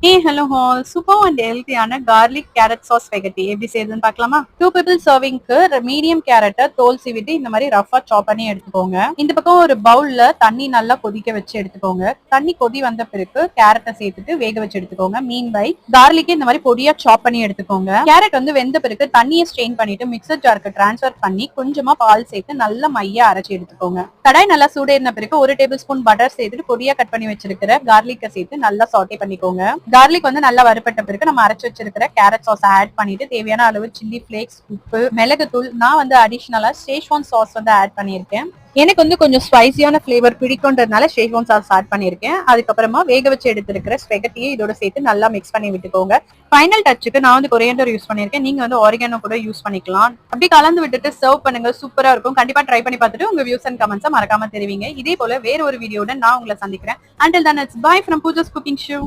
Hey, hello all. Super and healthy-ஆன garlic carrot sauce spaghetti எப்படி செய்யுதுன்னு பார்க்கலாமா? 2 people serving-க்கு மீடியம் கேரட்டை தோல் சீவிட்டு இந்த மாதிரி ரஃபா சாப் பண்ணி எடுத்துக்கோங்க. இந்த பக்கம் ஒரு பவுல்ல தண்ணி நல்லா கொதிக்க வச்சு எடுத்துக்கோங்க. தண்ணி கொதி வந்த பிறகு கேரட்டை சேர்த்துட்டு வேக வச்சு எடுத்துக்கோங்க. மீன்வை garlic இந்த மாதிரி பொடியா சாப் பண்ணி எடுத்துக்கோங்க. கேரட் வந்து வெந்த பிறகு தண்ணியை ஸ்ட்ரெயின் பண்ணிட்டு மிக்சர் ஜாருக்கு டிரான்ஸ்ஃபர் பண்ணி கொஞ்சமா பால் சேர்த்து நல்லா மையா அரைச்சி எடுத்துக்கோங்க. கடாய் நல்லா சூடேறின பிறகு 1 டேபிள் ஸ்பூன் பட்டர் சேர்த்துட்டு பொடியா கட் பண்ணி வச்சிருக்கிற garlic-ஐ சேர்த்து நல்லா சாட்டே பண்ணிக்கோங்க. கார்லிக் வந்து நல்லா வறுப்பட்ட பிறகு நம்ம அரைச்சு வச்சிருக்கிற கேரட் சாஸ் ஆட் பண்ணிட்டு தேவையான அளவு சில்லி பிளேக்ஸ், உப்பு, மிளகுத்தூள், நான் வந்து அடிஷனலா ஷேஷ்வான் சாஸ் வந்து ஆட் பண்ணியிருக்கேன். எனக்கு வந்து கொஞ்சம் ஸ்பைசியான ஃபிளேவர் பிடிக்கும்ன்றதுனால ஷேஷ்வான் சாஸ் ஆட் பண்ணியிருக்கேன். அதுக்கப்புறமா வேக வச்சு எடுத்திருக்கிற ஸ்பெகட்டியை இதோட சேர்த்து நல்லா மிக்ஸ் பண்ணி விட்டுக்கோங்க. ஃபைனல் டச்சுக்கு நான் வந்து கொரியண்டர் யூஸ் பண்ணியிருக்கேன். நீங்க வந்து ஆரிகானோ கூட யூஸ் பண்ணிக்கலாம். அப்படி கலந்து விட்டுட்டு சர்வ் பண்ணுங்க. சூப்பரா இருக்கும். கண்டிப்பா ட்ரை பண்ணி பார்த்துட்டு உங்க வியூஸ் அண்ட் கமெண்ட்ஸை மறக்காம தெரிவிங்க. இதே போல வேற ஒரு வீடியோட நான் உங்களை சந்திக்கிறேன். Until then, it's bye from Pooja's Cooking Show.